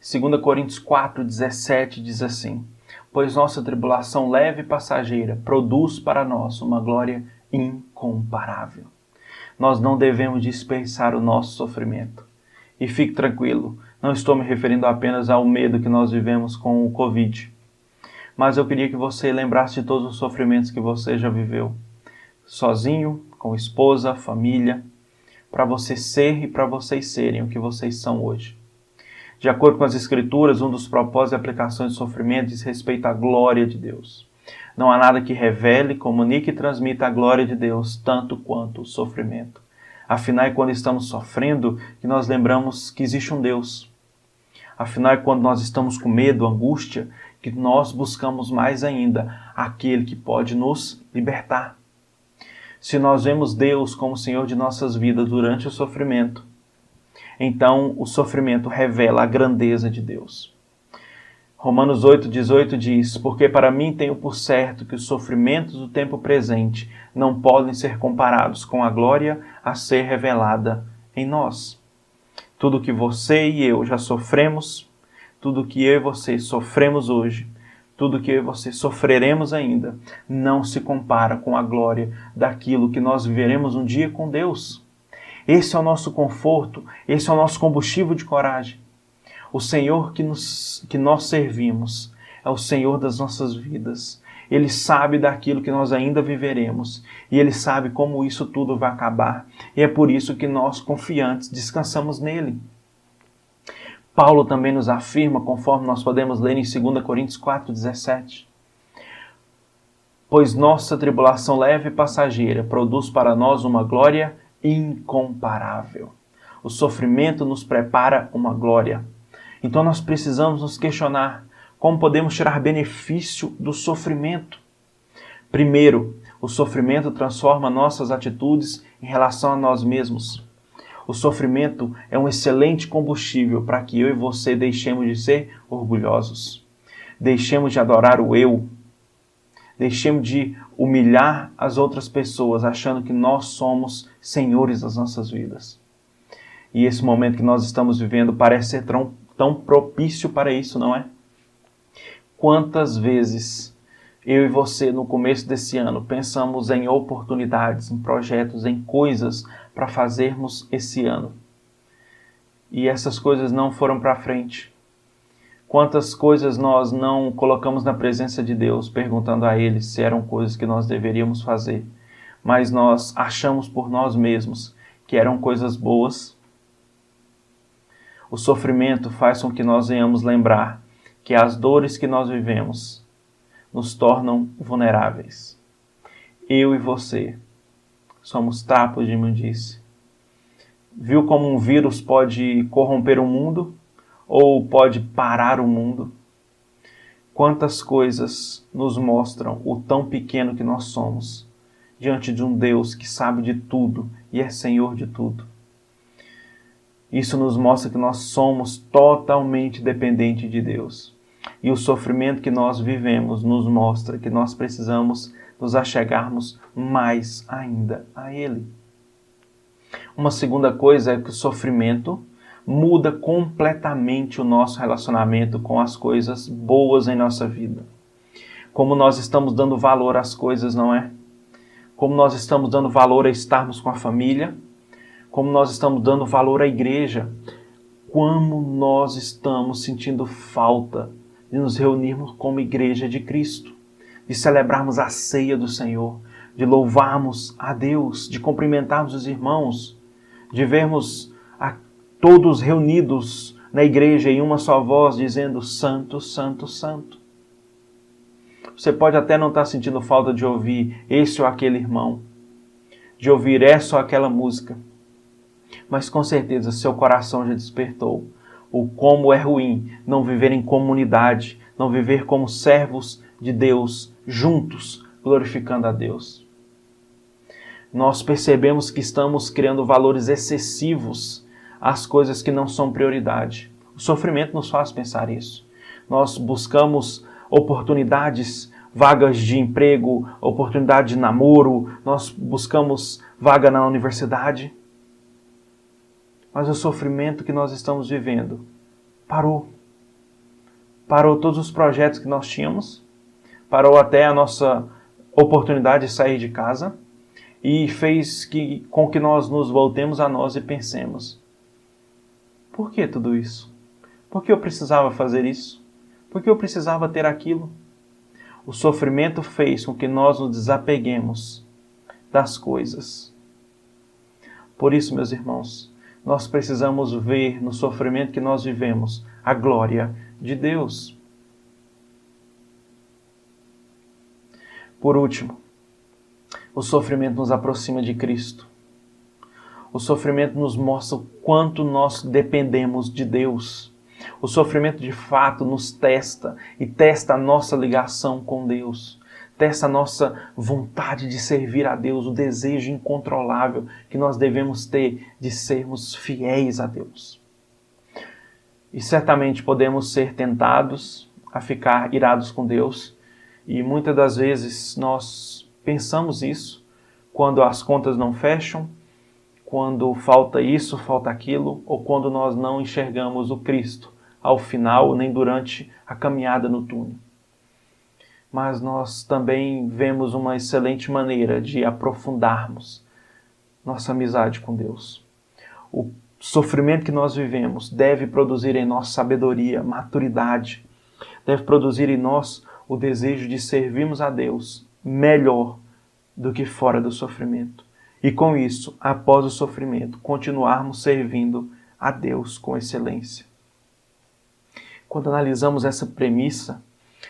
2 Coríntios 4:17 diz assim: pois nossa tribulação leve e passageira produz para nós uma glória incomparável. Nós não devemos dispensar o nosso sofrimento. E fique tranquilo, não estou me referindo apenas ao medo que nós vivemos com o Covid, mas eu queria que você lembrasse de todos os sofrimentos que você já viveu, sozinho, com esposa, família, para você ser e para vocês serem o que vocês são hoje. De acordo com as Escrituras, um dos propósitos e aplicações do sofrimento diz respeito à glória de Deus. Não há nada que revele, comunique e transmita a glória de Deus tanto quanto o sofrimento. Afinal, é quando estamos sofrendo que nós lembramos que existe um Deus. Afinal, é quando nós estamos com medo, angústia, que nós buscamos mais ainda aquele que pode nos libertar. Se nós vemos Deus como Senhor de nossas vidas durante o sofrimento, então o sofrimento revela a grandeza de Deus. Romanos 8:18 diz: porque para mim tenho por certo que os sofrimentos do tempo presente não podem ser comparados com a glória a ser revelada em nós. Tudo que você e eu já sofremos, tudo que eu e você sofremos hoje, tudo que eu e você sofreremos ainda, não se compara com a glória daquilo que nós viveremos um dia com Deus. Esse é o nosso conforto, esse é o nosso combustível de coragem. O Senhor que nós servimos é o Senhor das nossas vidas. Ele sabe daquilo que nós ainda viveremos e Ele sabe como isso tudo vai acabar. E é por isso que nós, confiantes, descansamos nele. Paulo também nos afirma, conforme nós podemos ler em 2 Coríntios 4:17. Pois nossa tribulação leve e passageira produz para nós uma glória incomparável. O sofrimento nos prepara uma glória. Então nós precisamos nos questionar como podemos tirar benefício do sofrimento. Primeiro, o sofrimento transforma nossas atitudes em relação a nós mesmos. O sofrimento é um excelente combustível para que eu e você deixemos de ser orgulhosos. Deixemos de adorar o eu. Deixemos de humilhar as outras pessoas, achando que nós somos senhores das nossas vidas. E esse momento que nós estamos vivendo parece ser tão propício para isso, não é? Quantas vezes eu e você, no começo desse ano, pensamos em oportunidades, em projetos, em coisas para fazermos esse ano. E essas coisas não foram para frente. Quantas coisas nós não colocamos na presença de Deus, perguntando a Ele se eram coisas que nós deveríamos fazer, mas nós achamos por nós mesmos que eram coisas boas. O sofrimento faz com que nós venhamos lembrar que as dores que nós vivemos nos tornam vulneráveis. Eu e você somos trapos de imundície. Viu como um vírus pode corromper o mundo? Ou pode parar o mundo? Quantas coisas nos mostram o tão pequeno que nós somos diante de um Deus que sabe de tudo e é Senhor de tudo. Isso nos mostra que nós somos totalmente dependentes de Deus. E o sofrimento que nós vivemos nos mostra que nós precisamos nos achegarmos mais ainda a Ele. Uma segunda coisa é que o sofrimento muda completamente o nosso relacionamento com as coisas boas em nossa vida. Como nós estamos dando valor às coisas, não é? Como nós estamos dando valor a estarmos com a família, como nós estamos dando valor à igreja, como nós estamos sentindo falta de nos reunirmos como igreja de Cristo, de celebrarmos a ceia do Senhor, de louvarmos a Deus, de cumprimentarmos os irmãos, de vermos todos reunidos na igreja em uma só voz, dizendo Santo, Santo, Santo. Você pode até não estar sentindo falta de ouvir esse ou aquele irmão, de ouvir essa ou aquela música, mas com certeza seu coração já despertou o como é ruim não viver em comunidade, não viver como servos de Deus, juntos, glorificando a Deus. Nós percebemos que estamos criando valores excessivos às coisas que não são prioridade. O sofrimento nos faz pensar isso. Nós buscamos oportunidades, vagas de emprego, oportunidade de namoro, nós buscamos vaga na universidade. Mas o sofrimento que nós estamos vivendo parou. parou todos os projetos que nós tínhamos, parou até a nossa oportunidade de sair de casa e fez com que nós nos voltemos a nós e pensemos: por que tudo isso? Por que eu precisava fazer isso? Por que eu precisava ter aquilo? O sofrimento fez com que nós nos desapeguemos das coisas. Por isso, meus irmãos, nós precisamos ver no sofrimento que nós vivemos a glória de Deus. Por último, o sofrimento nos aproxima de Cristo. O sofrimento nos mostra o quanto nós dependemos de Deus. O sofrimento de fato nos testa e testa a nossa ligação com Deus. Testa a nossa vontade de servir a Deus, o desejo incontrolável que nós devemos ter de sermos fiéis a Deus. E certamente podemos ser tentados a ficar irados com Deus. E muitas das vezes nós pensamos isso quando as contas não fecham, quando falta isso, falta aquilo, ou quando nós não enxergamos o Cristo ao final, nem durante a caminhada no túnel. Mas nós também vemos uma excelente maneira de aprofundarmos nossa amizade com Deus. O sofrimento que nós vivemos deve produzir em nós sabedoria, maturidade, deve produzir em nós o desejo de servirmos a Deus melhor do que fora do sofrimento. E com isso, após o sofrimento, continuarmos servindo a Deus com excelência. Quando analisamos essa premissa,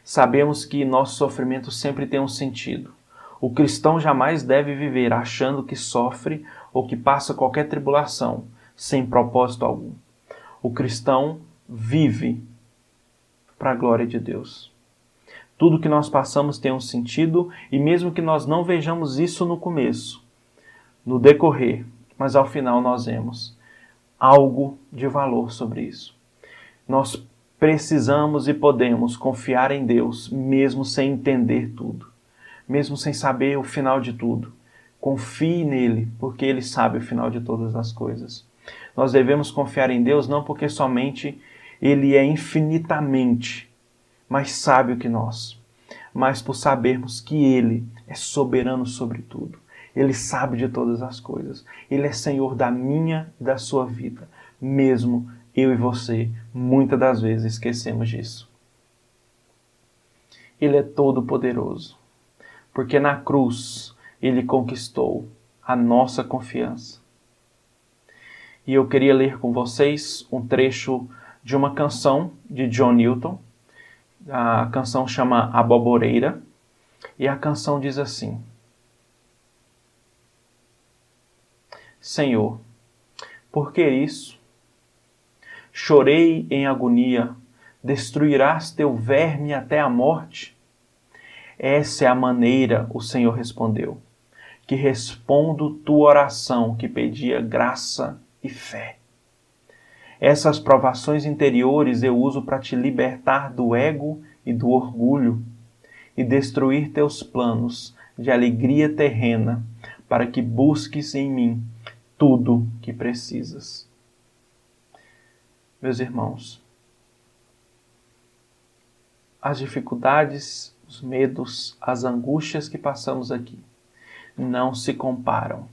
sabemos que nosso sofrimento sempre tem um sentido. O cristão jamais deve viver achando que sofre ou que passa qualquer tribulação sem propósito algum. O cristão vive para a glória de Deus. Tudo que nós passamos tem um sentido e mesmo que nós não vejamos isso no começo, no decorrer, mas ao final nós vemos algo de valor sobre isso. Nós precisamos e podemos confiar em Deus, mesmo sem entender tudo, mesmo sem saber o final de tudo. Confie nele, porque ele sabe o final de todas as coisas. Nós devemos confiar em Deus não porque somente ele é infinitamente mais sábio que nós, mas por sabermos que ele é soberano sobre tudo. Ele sabe de todas as coisas. Ele é Senhor da minha e da sua vida, mesmo eu e você, muitas das vezes, esquecemos disso. Ele é todo-poderoso, porque na cruz ele conquistou a nossa confiança. E eu queria ler com vocês um trecho de uma canção de John Newton. A canção chama A Boboreira, e a canção diz assim: Senhor, por que isso? Chorei em agonia, destruirás teu verme até a morte? Essa é a maneira, o Senhor respondeu, que respondo tua oração que pedia graça e fé. Essas provações interiores eu uso para te libertar do ego e do orgulho e destruir teus planos de alegria terrena para que busques em mim tudo que precisas. Meus irmãos, as dificuldades, os medos, as angústias que passamos aqui não se comparam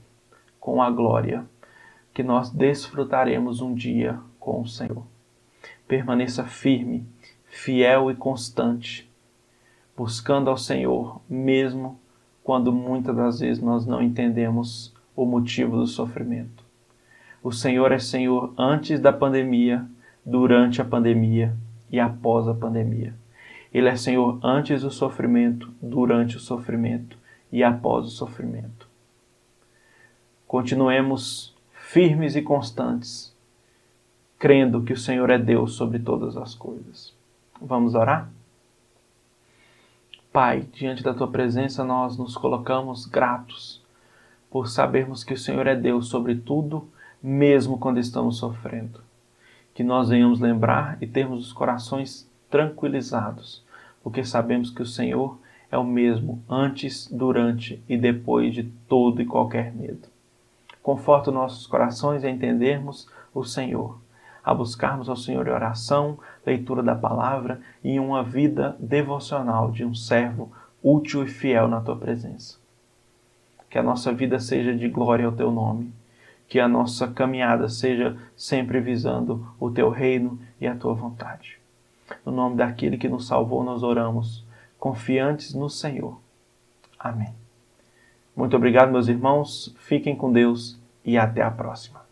com a glória que nós desfrutaremos um dia com o Senhor. Permaneça firme, fiel e constante, buscando ao Senhor, mesmo quando muitas das vezes nós não entendemos o motivo do sofrimento. O Senhor é Senhor antes da pandemia, durante a pandemia e após a pandemia. Ele é Senhor antes do sofrimento, durante o sofrimento e após o sofrimento. Continuemos firmes e constantes, crendo que o Senhor é Deus sobre todas as coisas. Vamos orar? Pai, diante da Tua presença nós nos colocamos gratos por sabermos que o Senhor é Deus sobre tudo, mesmo quando estamos sofrendo. Que nós venhamos lembrar e termos os corações tranquilizados, porque sabemos que o Senhor é o mesmo antes, durante e depois de todo e qualquer medo. Conforta os nossos corações a entendermos o Senhor. a buscarmos ao Senhor em oração, leitura da palavra e uma vida devocional de um servo útil e fiel na tua presença. Que a nossa vida seja de glória ao teu nome. Que a nossa caminhada seja sempre visando o teu reino e a tua vontade. No nome daquele que nos salvou, nós oramos, confiantes no Senhor. Amém. Muito obrigado, meus irmãos. Fiquem com Deus e até a próxima.